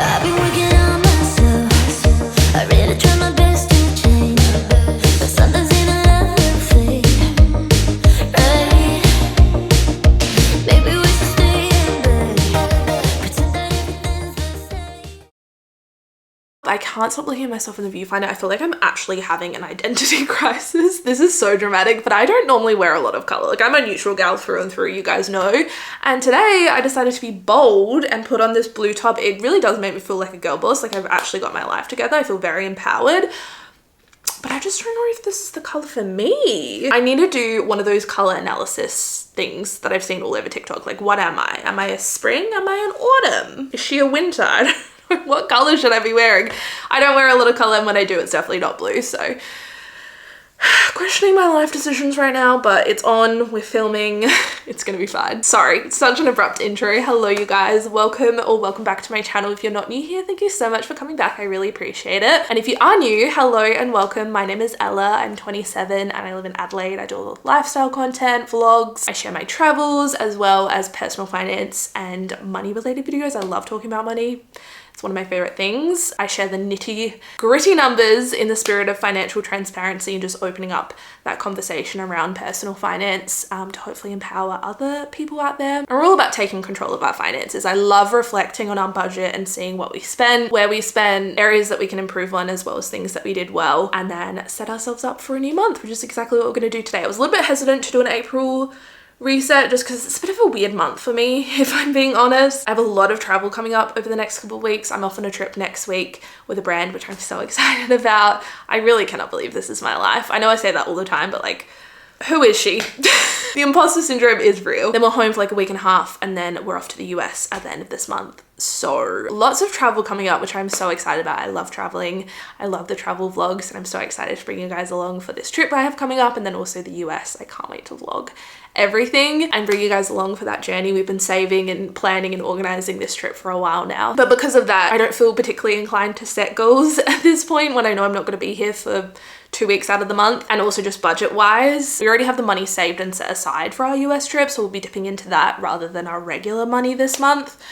I've been working on myself. I really try my best to change, but sometimes in a love fade, right? Maybe we should stay in bed, pretend that everything's the same. I can't stop looking at myself in the viewfinder. I feel like I'm actually having an identity crisis. This is so dramatic, but I don't normally wear a lot of color. Like, I'm a neutral gal through and through, you guys know. And today I decided to be bold and put on this blue top. It really does make me feel like a girl boss. Like, I've actually got my life together. I feel very empowered. But I just don't know if this is the color for me. I need to do one of those color analysis things that I've seen all over TikTok. Like, what am I? Am I a spring? Am I an autumn? Is she a winter? I don't know. What color should I be wearing? I don't wear a lot of color, and when I do, it's definitely not blue. So questioning my life decisions right now, but it's on, we're filming, it's gonna be fine. Sorry, it's such an abrupt intro. Hello you guys, welcome back to my channel. If you're not new here, thank you so much for coming back. I really appreciate it. And if you are new, hello and welcome. My name is Ella, I'm 27 and I live in Adelaide. I do all the lifestyle content, vlogs. I share my travels as well as personal finance and money related videos. I love talking about money. It's one of my favorite things. I share the nitty gritty numbers in the spirit of financial transparency and just opening up that conversation around personal finance to hopefully empower other people out there. And we're all about taking control of our finances. I love reflecting on our budget and seeing what we spend, where we spend, areas that we can improve on, as well as things that we did well, and then set ourselves up for a new month, which is exactly what we're going to do today. I was a little bit hesitant to do an April reset just because it's a bit of a weird month for me, if I'm being honest. I have a lot of travel coming up over the next couple of weeks. I'm off on a trip next week with a brand, which I'm so excited about. I really cannot believe this is my life. I know I say that all the time, but like, who is she? The imposter syndrome is real. Then we're home for like a week and a half, and then we're off to the US at the end of this month. So lots of travel coming up, which I'm so excited about. I love traveling. I love the travel vlogs, and I'm so excited to bring you guys along for this trip I have coming up, and then also the US. I can't wait to vlog everything and bring you guys along for that journey. We've been saving and planning and organizing this trip for a while now, but because of that, I don't feel particularly inclined to set goals at this point when I know I'm not going to be here for 2 weeks out of the month. And also just budget wise, we already have the money saved and set aside for our US trip, so we'll be dipping into that rather than our regular money this month.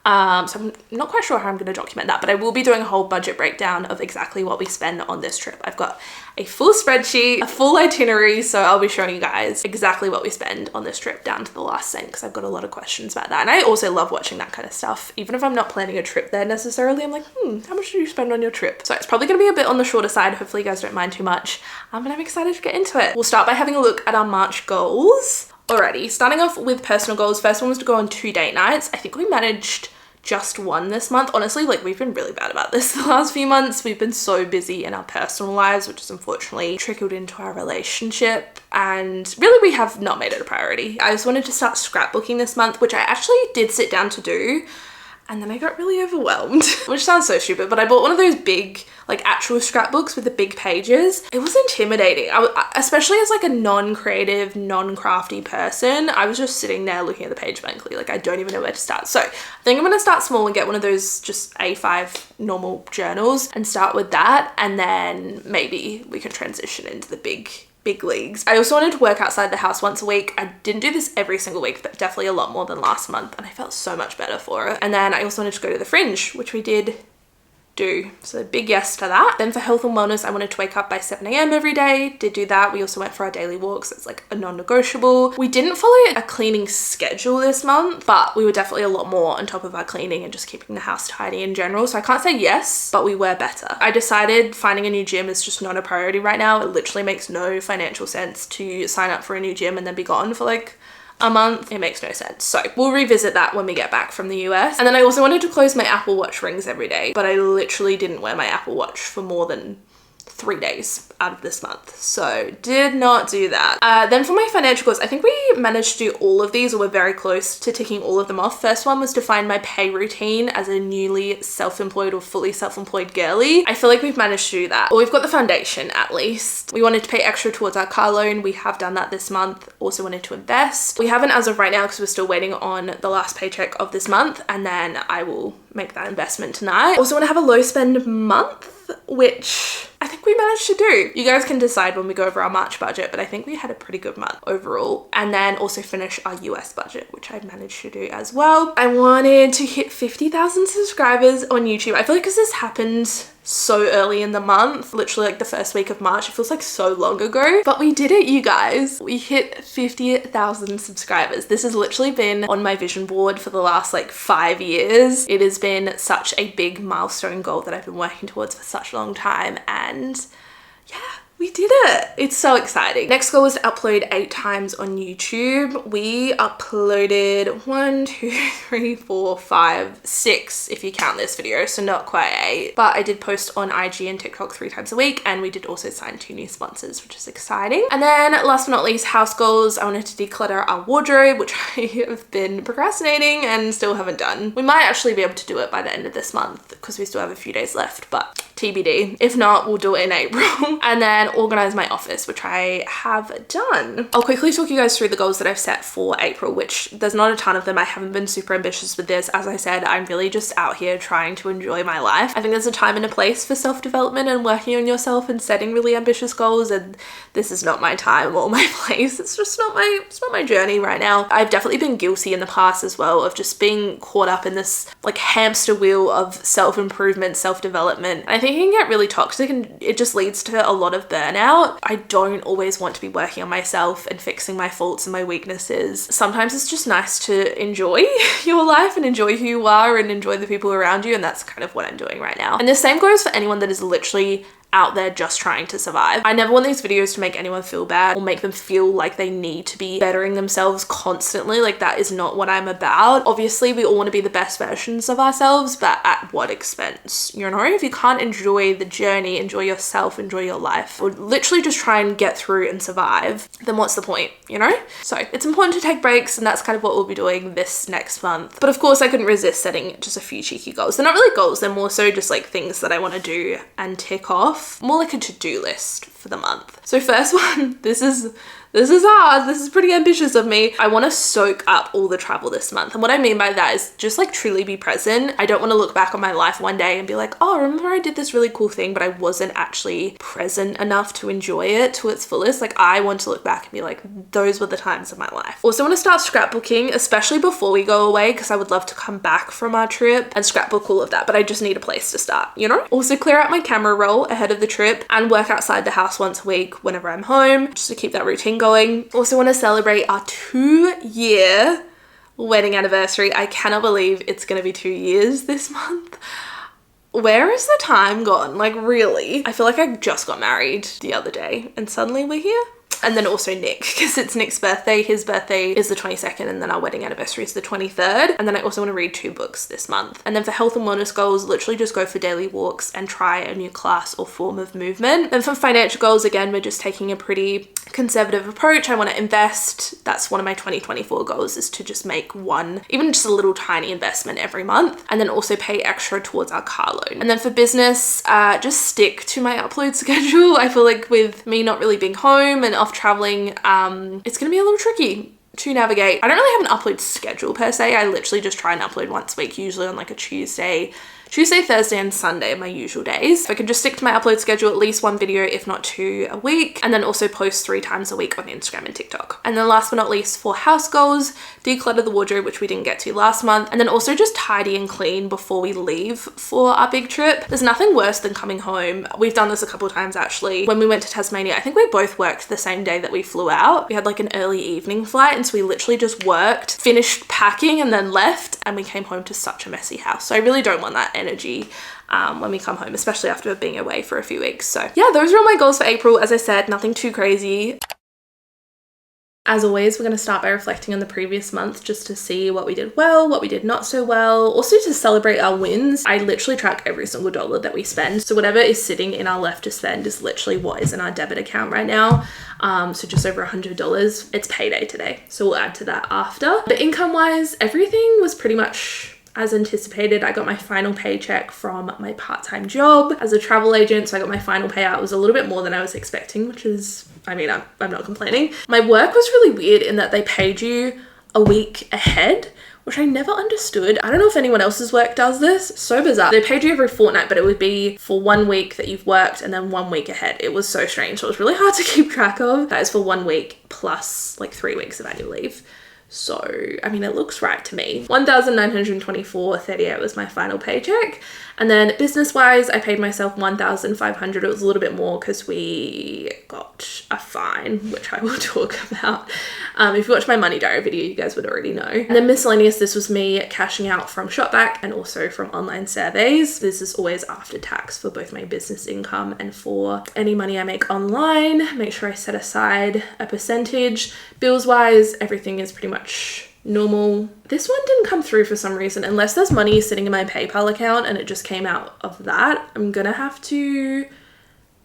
So I'm not quite sure how I'm going to document that, but I will be doing a whole budget breakdown of exactly what we spend on this trip. I've got a full spreadsheet, a full itinerary, so I'll be showing you guys exactly what we spend on this trip down to the last cent, because I've got a lot of questions about that. And I also love watching that kind of stuff. Even if I'm not planning a trip there necessarily, I'm like, how much did you spend on your trip? So it's probably going to be a bit on the shorter side. Hopefully you guys don't mind too much, but I'm excited to get into it. We'll start by having a look at our March goals. Alrighty, starting off with personal goals. First one was to go on 2 date nights. I think we managed just one this month. Honestly, like, we've been really bad about this the last few months. We've been so busy in our personal lives, which has unfortunately trickled into our relationship, and really we have not made it a priority. I just wanted to start scrapbooking this month, which I actually did sit down to do, and then I got really overwhelmed, which sounds so stupid, but I bought one of those big, like, actual scrapbooks with the big pages. It was intimidating, especially as like a non-creative, non-crafty person. I was just sitting there looking at the page blankly, like I don't even know where to start. So I think I'm gonna start small and get one of those just A5 normal journals and start with that, and then maybe we can transition into the big leagues. I also wanted to work outside the house once a week. I didn't do this every single week, but definitely a lot more than last month, and I felt so much better for it. And then I also wanted to go to the Fringe, which we did do. So big yes to that. Then for health and wellness, I wanted to wake up by 7 a.m. every day. Did do that. We also went for our daily walks. It's like a non-negotiable. We didn't follow a cleaning schedule this month, but we were definitely a lot more on top of our cleaning and just keeping the house tidy in general. So I can't say yes, but we were better. I decided finding a new gym is just not a priority right now. It literally makes no financial sense to sign up for a new gym and then be gone for like a month. It makes no sense. So we'll revisit that when we get back from the US. And then I also wanted to close my Apple Watch rings every day, but I literally didn't wear my Apple Watch for more than 3 days out of this month, so did not do that. Then for my financial goals, I think we managed to do all of these, or we're very close to ticking all of them off. First one was to find my pay routine as a newly self-employed or fully self-employed girly. I feel like we've managed to do that, or we've got the foundation at least. We wanted to pay extra towards our car loan. We have done that this month. Also wanted to invest. We haven't as of right now because we're still waiting on the last paycheck of this month, and then I will make that investment tonight. Also want to have a low spend month, which I think think we managed to do. You guys can decide when we go over our March budget, but I think we had a pretty good month overall. And then also finish our US budget, which I managed to do as well. I wanted to hit 50,000 subscribers on YouTube. I feel like because this happened so early in the month, literally like the first week of March, it feels like so long ago, but we did it, you guys. We hit 50,000 subscribers. This has literally been on my vision board for the last like 5 years. It has been such a big milestone goal that I've been working towards for such a long time, and yeah, we did it. It's so exciting. Next goal was to upload 8 times on YouTube. We uploaded 1, 2, 3, 4, 5, 6 if you count this video, so not quite 8. But I did post on IG and TikTok 3 times a week, and we did also sign 2 new sponsors, which is exciting. And then last but not least, house goals. I wanted to declutter our wardrobe, which I have been procrastinating and still haven't done. We might actually be able to do it by the end of this month because we still have a few days left, but TBD. If not, we'll do it in April. And then organize my office, which I have done. I'll quickly talk you guys through the goals that I've set for April, which there's not a ton of them. I haven't been super ambitious with this. As I said, I'm really just out here trying to enjoy my life. I think there's a time and a place for self-development and working on yourself and setting really ambitious goals, and this is not my time or my place. It's just not my journey right now. I've definitely been guilty in the past as well of just being caught up in this like hamster wheel of self-improvement, self-development. I think it can get really toxic and it just leads to a lot of burnout. I don't always want to be working on myself and fixing my faults and my weaknesses. Sometimes it's just nice to enjoy your life and enjoy who you are and enjoy the people around you, and that's kind of what I'm doing right now. And the same goes for anyone that is literally out there just trying to survive. I never want these videos to make anyone feel bad or make them feel like they need to be bettering themselves constantly. Like, that is not what I'm about. Obviously, we all want to be the best versions of ourselves, but at what expense? You know, if you can't enjoy the journey, enjoy yourself, enjoy your life, or literally just try and get through and survive, then what's the point, you know? So it's important to take breaks, and that's kind of what we'll be doing this next month. But of course, I couldn't resist setting just a few cheeky goals. They're not really goals, they're more so just like things that I want to do and tick off. More like a to-do list for the month. So first one, this is hard. This is pretty ambitious of me. I want to soak up all the travel this month. And what I mean by that is just like truly be present. I don't want to look back on my life one day and be like, oh, remember I did this really cool thing, but I wasn't actually present enough to enjoy it to its fullest. Like, I want to look back and be like, those were the times of my life. Also want to start scrapbooking, especially before we go away, because I would love to come back from our trip and scrapbook all of that, but I just need a place to start, you know? Also clear out my camera roll ahead of the trip and work outside the house once a week whenever I'm home, just to keep that routine going. Also want to celebrate our 2-year wedding anniversary. I cannot believe it's going to be 2 years this month. Where is the time gone? Like, really? I feel like I just got married the other day and suddenly we're here. And then also Nick, because it's Nick's birthday. His birthday is the 22nd, and then our wedding anniversary is the 23rd. And then I also want to read 2 books this month. And then for health and wellness goals, literally just go for daily walks and try a new class or form of movement. And for financial goals, again, we're just taking a pretty conservative approach. I want to invest. That's one of my 2024 goals, is to just make one, even just a little tiny investment every month, and then also pay extra towards our car loan. And then for business, just stick to my upload schedule. I feel like with me not really being home and off traveling, it's gonna be a little tricky to navigate. I don't really have an upload schedule per se. I literally just try and upload once a week, usually on like a Tuesday, Thursday, and Sunday are my usual days. If I can just stick to my upload schedule, at least 1 video, if not 2 a week, and then also post 3 times a week on Instagram and TikTok. And then last but not least, for house goals, declutter the wardrobe, which we didn't get to last month, and then also just tidy and clean before we leave for our big trip. There's nothing worse than coming home. We've done this a couple of times actually. When we went to Tasmania, I think we both worked the same day that we flew out. We had like an early evening flight, and so we literally just worked, finished packing, and then left, and we came home to such a messy house. So I really don't want that energy when we come home, especially after being away for a few weeks. So yeah, those are all my goals for April. As I said, nothing too crazy. As always, we're going to start by reflecting on the previous month just to see what we did well, what we did not so well. Also to celebrate our wins. I literally track every single dollar that we spend. So whatever is sitting in our left to spend is literally what is in our debit account right now. So just over $100. It's payday today, so we'll add to that after. But income wise, everything was pretty much as anticipated. I got my final paycheck from my part-time job as a travel agent, so I got my final payout. It was a little bit more than I was expecting, which is, I mean, I'm not complaining. My work was really weird in that they paid you a week ahead, which I never understood. I don't know if anyone else's work does this. So bizarre. They paid you every fortnight, but it would be for 1 week that you've worked and then 1 week ahead. It was so strange. So it was really hard to keep track of. That is for 1 week plus like 3 weeks of annual leave. So, I mean, it looks right to me. 1,924.38 was my final paycheck. And then business-wise, I paid myself 1,500. It was a little bit more because we got a fine, which I will talk about. If you watched my money diary video, you guys would already know. And then miscellaneous, this was me cashing out from Shopback and also from online surveys. This is always after tax for both my business income and for any money I make online. Make sure I set aside a percentage. Bills-wise, everything is pretty much normal. This one didn't come through for some reason, unless there's money sitting in my PayPal account and it just came out of that. I'm gonna have to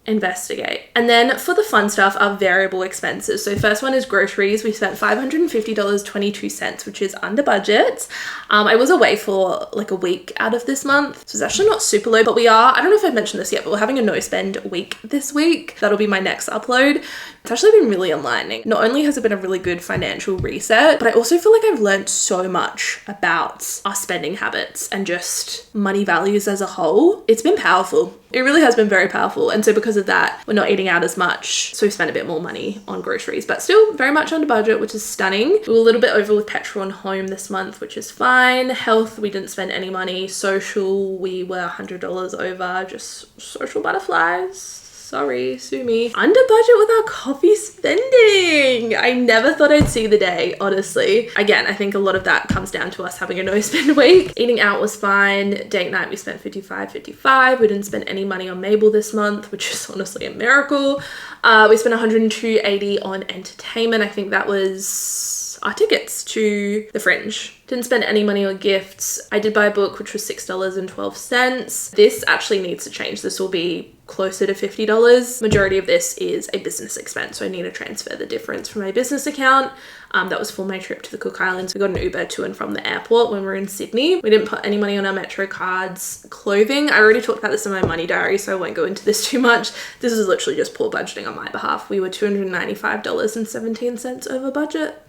investigate. And then for the fun stuff, our variable expenses. So first one is groceries. We spent $550.22, which is under budget. I was away for like a week out of this month, so it's actually not super low, but I don't know if I've mentioned this yet, but we're having a no spend week this week. That'll be my next upload. It's actually been really enlightening. Not only has it been a really good financial reset, but I also feel like I've learned so much about our spending habits and just money values as a whole. It's been powerful. It really has been very powerful. And so because of that, we're not eating out as much. So we spent a bit more money on groceries, but still very much under budget, which is stunning. We were a little bit over with petrol and home this month, which is fine. Health, we didn't spend any money. Social, we were $100 over, just social butterflies. Sorry, sue me. Under budget with our coffee spending. I never thought I'd see the day, honestly. Again, I think a lot of that comes down to us having a no spend week. Eating out was fine. Date night, we spent $55. We didn't spend any money on Mabel this month, which is honestly a miracle. We spent $102.80 on entertainment. I think that was our tickets to the Fringe. Didn't spend any money on gifts. I did buy a book, which was $6.12. This actually needs to change. This will be closer to $50. Majority of this is a business expense, so I need to transfer the difference from my business account. That was for my trip to the Cook Islands. We got an Uber to and from the airport when we were in Sydney. We didn't put any money on our Metro cards. Clothing, I already talked about this in my money diary, so I won't go into this too much. This is literally just poor budgeting on my behalf. We were $295.17 over budget.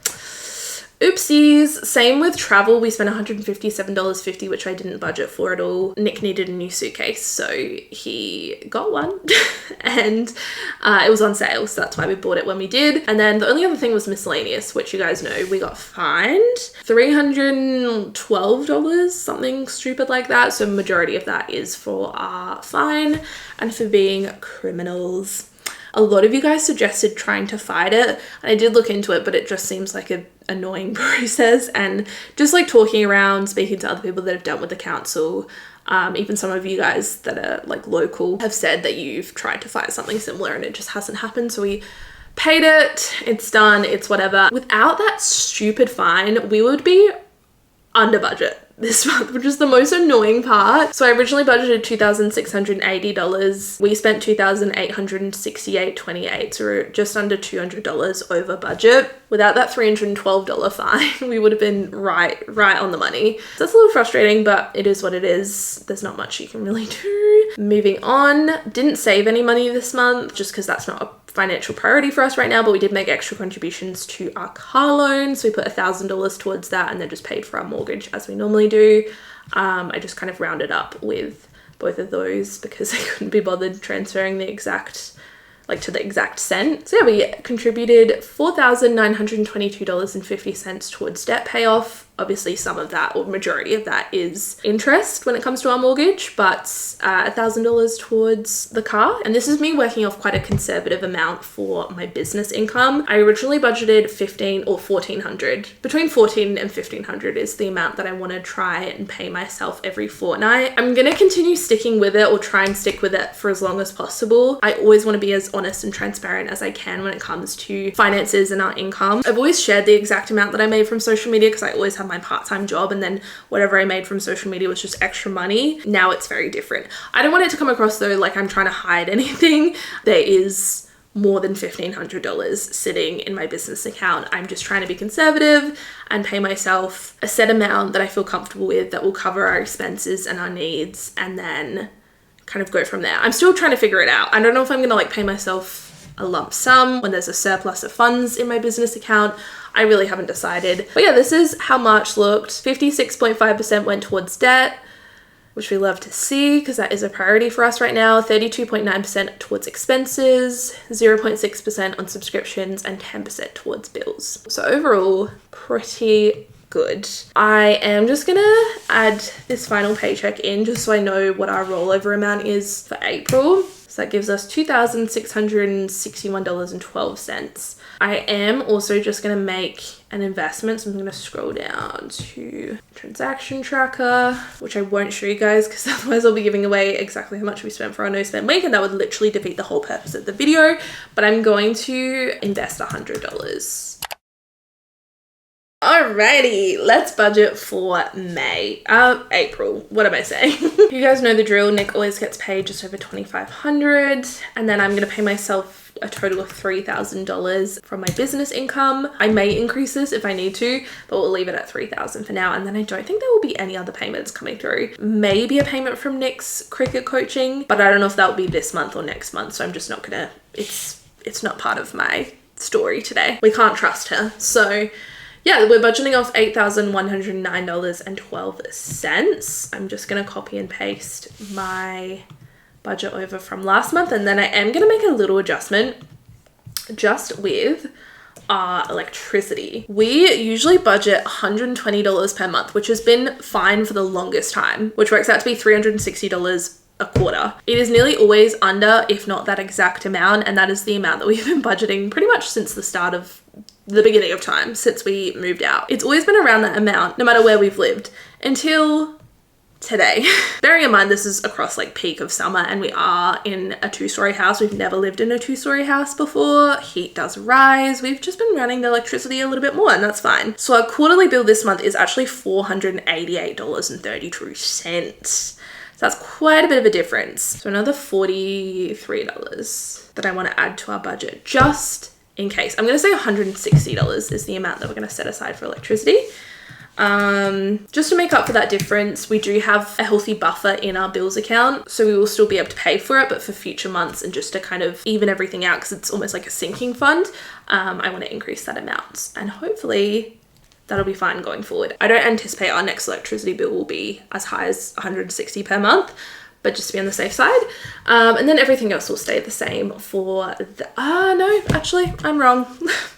Oopsies. Same with travel. We spent $157.50, which I didn't budget for at all. Nick needed a new suitcase, so he got one and it was on sale, so that's why we bought it when we did. And then the only other thing was miscellaneous, which you guys know we got fined $312, something stupid like that. So majority of that is for our fine and for being criminals. A lot of you guys suggested trying to fight it, and I did look into it, but it just seems like an annoying process. And just like talking around, speaking to other people that have dealt with the council, even some of you guys that are like local have said that you've tried to fight something similar and it just hasn't happened. So we paid it, it's done, it's whatever. Without that stupid fine, we would be under budget this month, which is the most annoying part. So I originally budgeted $2,680. We spent $2,868.28, so we're just under $200 over budget. Without that $312 fine, we would have been right on the money. So that's a little frustrating, but it is what it is. There's not much you can really do. Moving on, didn't save any money this month just because that's not a financial priority for us right now, but we did make extra contributions to our car loan. So we put $1,000 towards that and then just paid for our mortgage as we normally do. I just kind of rounded up with both of those because I couldn't be bothered transferring the exact, like to the exact cent. So yeah, we contributed $4,922.50 towards debt payoff. Obviously some of that, or majority of that, is interest when it comes to our mortgage, but $1,000 towards the car. And this is me working off quite a conservative amount for my business income. I originally budgeted $1,500 or $1,400. Between $1,400 and $1,500 is the amount that I want to try and pay myself every fortnight. I'm going to continue sticking with it, or try and stick with it for as long as possible. I always want to be as honest and transparent as I can when it comes to finances and our income. I've always shared the exact amount that I made from social media because I always have my part-time job, and then whatever I made from social media was just extra money. Now it's very different. I don't want it to come across though like I'm trying to hide anything. There is more than $1,500 sitting in my business account. I'm just trying to be conservative and pay myself a set amount that I feel comfortable with that will cover our expenses and our needs, and then kind of go from there. I'm still trying to figure it out. I don't know if I'm gonna like pay myself a lump sum, when there's a surplus of funds in my business account. I really haven't decided. But yeah, this is how March looked. 56.5% went towards debt, which we love to see because that is a priority for us right now. 32.9% towards expenses, 0.6% on subscriptions, and 10% towards bills. So overall, pretty good. I am just gonna add this final paycheck in just so I know what our rollover amount is for April. So that gives us $2,661.12. I am also just gonna make an investment. So I'm gonna scroll down to transaction tracker, which I won't show you guys because otherwise I'll be giving away exactly how much we spent for our no spend week and that would literally defeat the whole purpose of the video. But I'm going to invest $100. Alrighty, let's budget for April. What am I saying? You guys know the drill. Nick always gets paid just over $2,500, and then I'm gonna pay myself a total of $3,000 from my business income. I may increase this if I need to, but we'll leave it at $3,000 for now. And then I don't think there will be any other payments coming through. Maybe a payment from Nick's cricket coaching, but I don't know if that will be this month or next month. So I'm just not gonna. It's not part of my story today. We can't trust her. So yeah, we're budgeting off $8,109.12. I'm just gonna copy and paste my budget over from last month, and then I am gonna make a little adjustment just with our electricity. We usually budget $120 per month, which has been fine for the longest time, which works out to be $360 a quarter. It is nearly always under, if not that exact amount, and that is the amount that we've been budgeting pretty much since the start of the beginning of time, since we moved out. It's always been around that amount, no matter where we've lived, until today. Bearing in mind this is across like peak of summer and we are in a 2-story house. We've never lived in a 2-story house before. Heat does rise. We've just been running the electricity a little bit more, and that's fine. So our quarterly bill this month is actually $488.32. So that's quite a bit of a difference. So another $43 that I want to add to our budget just in case. I'm going to say $160 is the amount that we're going to set aside for electricity. Just to make up for that difference, we do have a healthy buffer in our bills account, so we will still be able to pay for it, but for future months and just to kind of even everything out because it's almost like a sinking fund, I want to increase that amount, and hopefully that'll be fine going forward. I don't anticipate our next electricity bill will be as high as $160 per month, but just to be on the safe side. And then everything else will stay the same for the, no, actually, I'm wrong.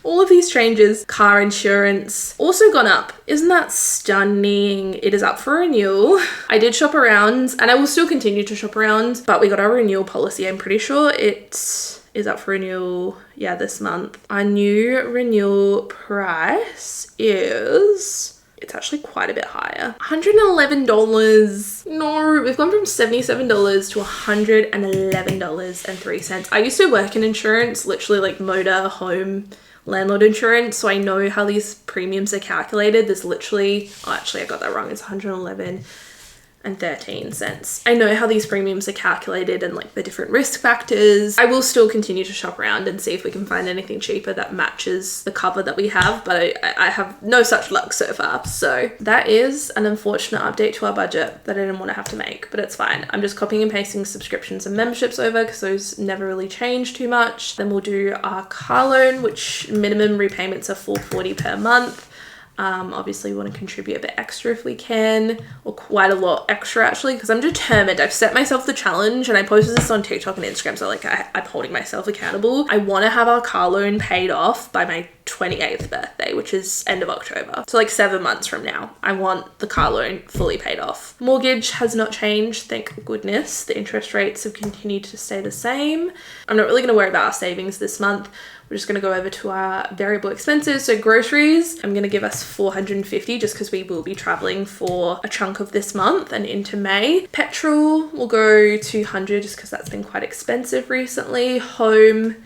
All of these changes. Car insurance also gone up. Isn't that stunning? It is up for renewal. I did shop around and I will still continue to shop around, but we got our renewal policy. I'm pretty sure it is up for renewal, yeah, this month. Our new renewal price is... it's actually quite a bit higher. $111. No, we've gone from $77 to $111.03. I used to work in insurance, literally like motor, home, landlord insurance. So I know how these premiums are calculated. There's literally, oh, actually I got that wrong. It's $111.13. I know how these premiums are calculated and like the different risk factors. I will still continue to shop around and see if we can find anything cheaper that matches the cover that we have, but I have no such luck so far. So that is an unfortunate update to our budget that I didn't want to have to make, but it's fine. I'm just copying and pasting subscriptions and memberships over because those never really change too much. Then we'll do our car loan, which minimum repayments are $440 per month. Obviously we want to contribute a bit extra if we can, or quite a lot extra actually, because I'm determined. I've set myself the challenge and I posted this on TikTok and Instagram, so like I'm holding myself accountable. I want to have our car loan paid off by my 28th birthday, which is end of October. So like 7 months from now, I want the car loan fully paid off. Mortgage has not changed, thank goodness. The interest rates have continued to stay the same. I'm not really going to worry about our savings this month. We're just going to go over to our variable expenses. So groceries, I'm going to give us $450 just because we will be traveling for a chunk of this month and into May. Petrol will go $200 just because that's been quite expensive recently. Home,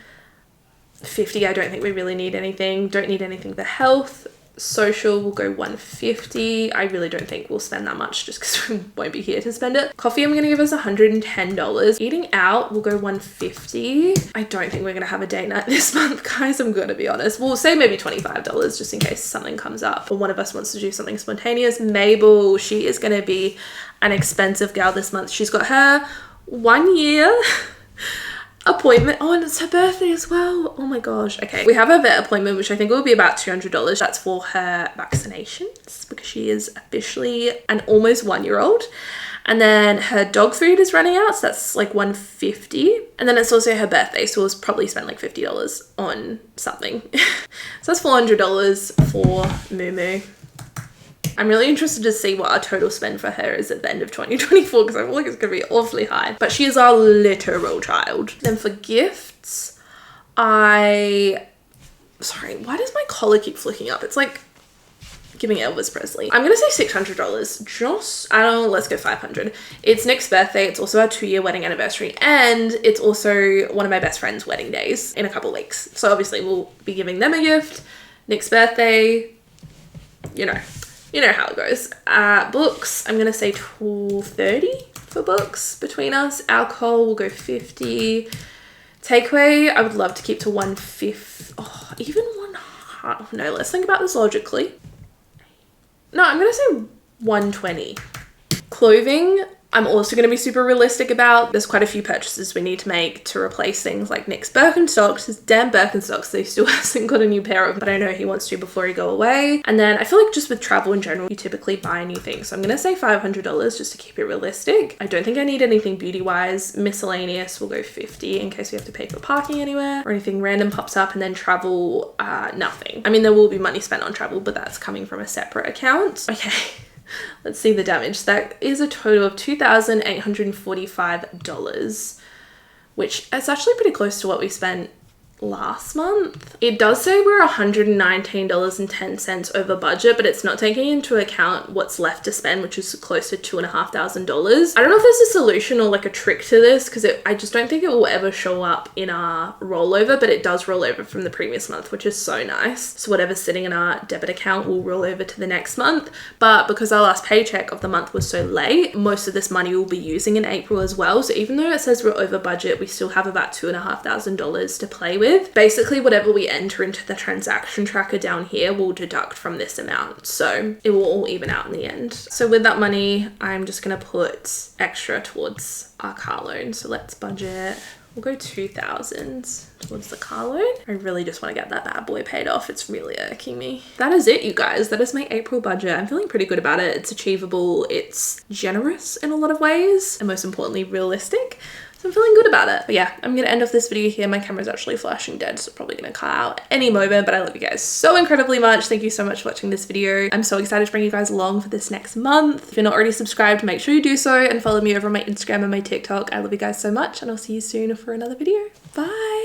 $50. I don't think we really need anything. Don't need anything for health. Social will go $150. I really don't think we'll spend that much just because we won't be here to spend it. Coffee, I'm going to give us $110. Eating out will go $150. I don't think we're going to have a date night this month, guys. I'm going to be honest. We'll say maybe $25 just in case something comes up or one of us wants to do something spontaneous. Mabel, she is going to be an expensive gal this month. She's got her 1 year appointment. Oh, and it's her birthday as well. Oh my gosh. Okay, we have a vet appointment, which I think will be about $200. That's for her vaccinations because she is officially an almost 1-year-old. And then her dog food is running out, so that's like $150. And then it's also her birthday, so we'll probably spend like $50 on something. So that's $400 for Moo. I'm really interested to see what our total spend for her is at the end of 2024 because I feel like it's going to be awfully high. But she is our literal child. Then for gifts, sorry, why does my collar keep flicking up? It's like giving Elvis Presley. I'm gonna say $600. I don't know, let's go 500. It's Nick's birthday. It's also our 2-year wedding anniversary. And it's also one of my best friend's wedding days in a couple weeks. So obviously we'll be giving them a gift. Nick's birthday, you know how it goes. Books, I'm gonna say $230 for books between us. Alcohol, we'll go $50. Takeaway, I would love to keep to $150. Oh, even $100. No, let's think about this logically. No, I'm gonna say $120. Clothing, I'm also going to be super realistic about. There's quite a few purchases we need to make to replace things like Nick's Birkenstocks, his damn Birkenstocks that he still hasn't got a new pair of, but I know he wants to before he go away. And then I feel like just with travel in general, you typically buy new things. So I'm going to say $500 just to keep it realistic. I don't think I need anything beauty-wise. Miscellaneous, we'll go $50 in case we have to pay for parking anywhere or anything random pops up. And then travel, nothing. I mean, there will be money spent on travel, but that's coming from a separate account. Okay. Let's see the damage. That is a total of $2,845, which is actually pretty close to what we spent last month. It does say we're $119.10 over budget, but it's not taking into account what's left to spend, which is close to $2,500. I don't know if there's a solution or like a trick to this because I just don't think it will ever show up in our rollover, but it does roll over from the previous month, which is so nice. So whatever's sitting in our debit account will roll over to the next month. But because our last paycheck of the month was so late, most of this money we'll be using in April as well. So even though it says we're over budget, we still have about $2,500 to play with. Basically, whatever we enter into the transaction tracker down here will deduct from this amount. So it will all even out in the end. So with that money, I'm just going to put extra towards our car loan. So let's budget. We'll go $2,000 towards the car loan. I really just want to get that bad boy paid off. It's really irking me. That is it, you guys. That is my April budget. I'm feeling pretty good about it. It's achievable. It's generous in a lot of ways. And most importantly, realistic. So I'm feeling good about it. But yeah, I'm going to end off this video here. My camera's actually flashing dead, so probably going to cut out any moment, but I love you guys so incredibly much. Thank you so much for watching this video. I'm so excited to bring you guys along for this next month. If you're not already subscribed, make sure you do so and follow me over on my Instagram and my TikTok. I love you guys so much and I'll see you soon for another video. Bye.